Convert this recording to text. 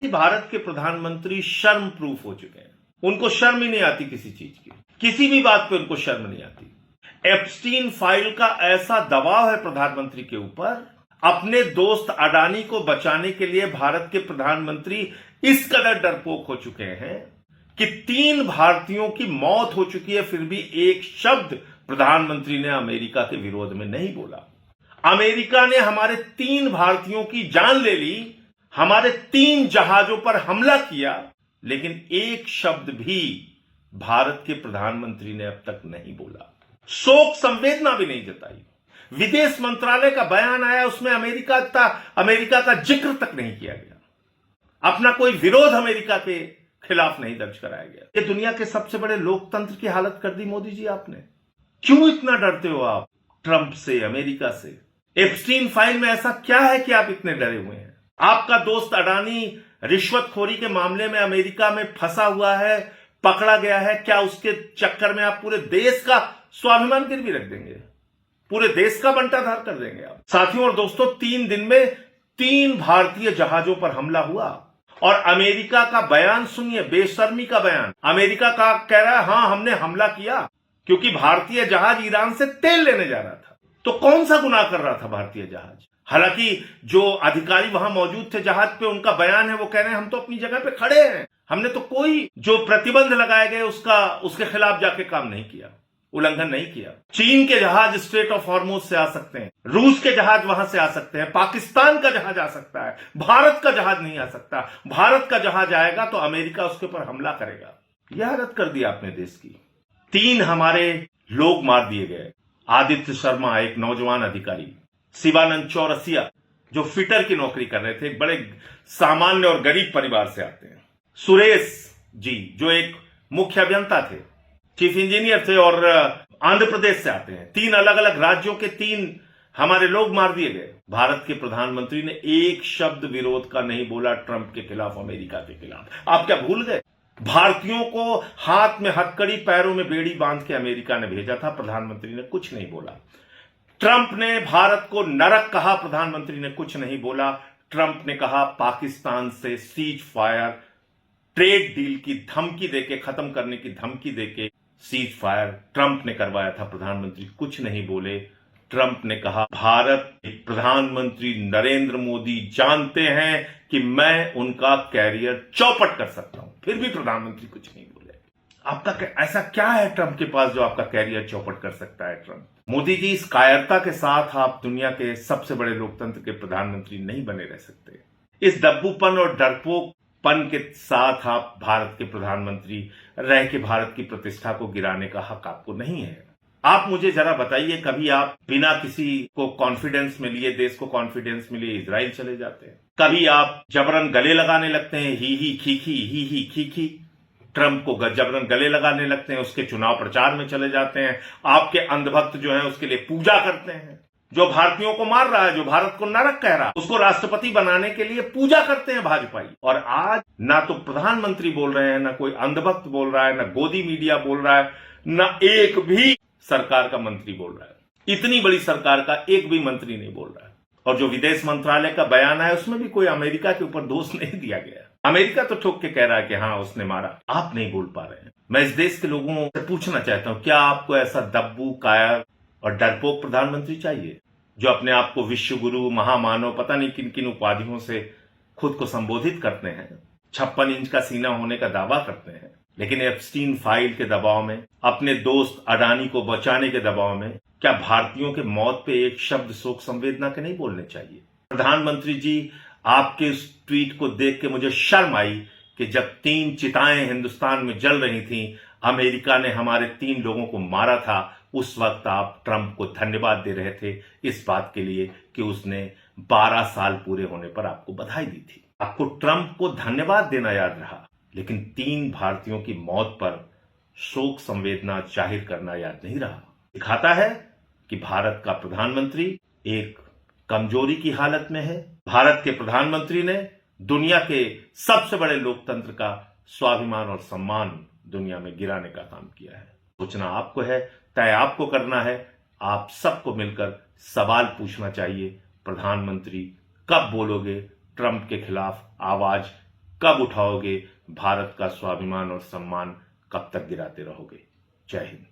भारत के प्रधानमंत्री शर्म प्रूफ हो चुके हैं। उनको शर्म ही नहीं आती किसी चीज की, किसी भी बात पे उनको शर्म नहीं आती। एप्स्टीन फाइल का ऐसा दबाव है प्रधानमंत्री के ऊपर, अपने दोस्त अडानी को बचाने के लिए भारत के प्रधानमंत्री इस कदर डरपोक हो चुके हैं कि 3 भारतीयों की मौत हो चुकी है, फिर भी एक शब्द प्रधानमंत्री ने अमेरिका के विरोध में नहीं बोला। अमेरिका ने हमारे 3 भारतीयों की जान ले ली, हमारे 3 जहाजों पर हमला किया, लेकिन एक शब्द भी भारत के प्रधानमंत्री ने अब तक नहीं बोला। शोक संवेदना भी नहीं जताई। विदेश मंत्रालय का बयान आया, उसमें अमेरिका का जिक्र तक नहीं किया गया। अपना कोई विरोध अमेरिका के खिलाफ नहीं दर्ज कराया गया। ये दुनिया के सबसे बड़े लोकतंत्र की हालत कर दी मोदी जी आपने। क्यों इतना डरते हो आप ट्रंप से, अमेरिका से? एप्स्टीन फाइल में ऐसा क्या है कि आप इतने डरे हुए हैं? आपका दोस्त अडानी रिश्वतखोरी के मामले में अमेरिका में फंसा हुआ है, पकड़ा गया है। क्या उसके चक्कर में आप पूरे देश का स्वाभिमान गिरवी रख देंगे? पूरे देश का बंटाधार कर देंगे आप? साथियों और दोस्तों, 3 दिन में 3 भारतीय जहाजों पर हमला हुआ और अमेरिका का बयान सुनिए, बेशर्मी का बयान। अमेरिका का कह रहा है हां हमने हमला किया क्योंकि भारतीय जहाज ईरान से तेल लेने जा रहा था। तो कौन सा गुनाह कर रहा था भारतीय जहाज? हालांकि जो अधिकारी वहां मौजूद थे जहाज पे, उनका बयान है, वो कह रहे हैं हम तो अपनी जगह पे खड़े हैं, हमने तो कोई जो प्रतिबंध लगाए गए उसके खिलाफ जाके काम नहीं किया, उल्लंघन नहीं किया। चीन के जहाज स्ट्रेट ऑफ हॉर्मुज से आ सकते हैं, रूस के जहाज वहां से आ सकते हैं, पाकिस्तान का जहाज आ सकता है, भारत का जहाज नहीं आ सकता। भारत का जहाज आएगा तो अमेरिका उसके ऊपर हमला करेगा। यह हालत कर दी आपने देश की। 3 हमारे लोग मार दिए गए। आदित्य शर्मा, एक नौजवान अधिकारी, शिवानंद चौरसिया जो फिटर की नौकरी कर रहे थे, एक बड़े सामान्य और गरीब परिवार से आते हैं, सुरेश जी जो एक मुख्य अभियंता थे, चीफ इंजीनियर थे और आंध्र प्रदेश से आते हैं। 3 अलग अलग राज्यों के 3 हमारे लोग मार दिए गए। भारत के प्रधानमंत्री ने एक शब्द विरोध का नहीं बोला ट्रंप के खिलाफ, अमेरिका के खिलाफ। आप क्या भूल गए? भारतीयों को हाथ में हथकड़ी, पैरों में बेड़ी बांध के अमेरिका ने भेजा था, प्रधानमंत्री ने कुछ नहीं बोला। ट्रंप ने भारत को नरक कहा, प्रधानमंत्री ने कुछ नहीं बोला। ट्रंप ने कहा पाकिस्तान से सीज फायर, ट्रेड डील की धमकी देके, खत्म करने की धमकी देके सीज फायर ट्रंप ने करवाया था, प्रधानमंत्री कुछ नहीं बोले। ट्रंप ने कहा भारत प्रधानमंत्री नरेंद्र मोदी जानते हैं कि मैं उनका कैरियर चौपट कर सकता हूं, फिर भी प्रधानमंत्री कुछ नहीं बोले। आपका ऐसा क्या है ट्रंप के पास जो आपका कैरियर चौपट कर सकता है? ट्रंप मोदी जी, इस कायरता के साथ आप दुनिया के सबसे बड़े लोकतंत्र के प्रधानमंत्री नहीं बने रह सकते। इस दब्बूपन और डरपोकपन के साथ आप भारत के प्रधानमंत्री रह के भारत की प्रतिष्ठा को गिराने का हक आपको नहीं है। आप मुझे जरा बताइए, कभी आप बिना किसी को कॉन्फिडेंस में लिए, देश को कॉन्फिडेंस में लिए इजराइल चले जाते हैं? कभी आप जबरन गले लगाने लगते हैं, ही खी ट्रंप को जबरन गले लगाने लगते हैं, उसके चुनाव प्रचार में चले जाते हैं, आपके अंधभक्त जो है उसके लिए पूजा करते हैं। जो भारतीयों को मार रहा है, जो भारत को नरक कह रहा है, उसको राष्ट्रपति बनाने के लिए पूजा करते हैं भाजपाई। और आज ना तो प्रधानमंत्री बोल रहे हैं, ना कोई अंधभक्त बोल रहा है, ना गोदी मीडिया बोल रहा है, ना एक भी सरकार का मंत्री बोल रहा है। इतनी बड़ी सरकार का एक भी मंत्री नहीं बोल रहा है। और जो विदेश मंत्रालय का बयान है उसमें भी कोई अमेरिका के ऊपर दोष नहीं दिया गया। अमेरिका तो ठोक के कह रहा है कि हाँ उसने मारा, आप नहीं बोल पा रहे हैं। मैं इस देश के लोगों से पूछना चाहता हूं, क्या आपको ऐसा दब्बू, कायर और डरपोक प्रधानमंत्री चाहिए जो अपने आप को विश्व गुरु, महामानव, पता नहीं किन किन उपाधियों से खुद को संबोधित करते हैं, 56 इंच का सीना होने का दावा करते हैं, लेकिन एप्स्टीन फाइल के दबाव में, अपने दोस्त अडानी को बचाने के दबाव में क्या भारतीयों के मौत पे एक शब्द शोक संवेदना के नहीं बोलने चाहिए? प्रधानमंत्री जी, आपके इस ट्वीट को देख के मुझे शर्म आई कि जब 3 चिताएं हिंदुस्तान में जल रही थीं, अमेरिका ने हमारे 3 लोगों को मारा था, उस वक्त आप ट्रंप को धन्यवाद दे रहे थे इस बात के लिए कि उसने 12 साल पूरे होने पर आपको बधाई दी थी। आपको ट्रंप को धन्यवाद देना याद रहा, लेकिन 3 भारतीयों की मौत पर शोक संवेदना जाहिर करना याद नहीं रहा। दिखाता है कि भारत का प्रधानमंत्री एक कमजोरी की हालत में है। भारत के प्रधानमंत्री ने दुनिया के सबसे बड़े लोकतंत्र का स्वाभिमान और सम्मान दुनिया में गिराने का काम किया है। सोचना आपको है, तय आपको करना है। आप सबको मिलकर सवाल पूछना चाहिए, प्रधानमंत्री कब बोलोगे ट्रंप के खिलाफ आवाज कब उठाओगे? भारत का स्वाभिमान और सम्मान कब तक गिराते रहोगे? जय हिंद।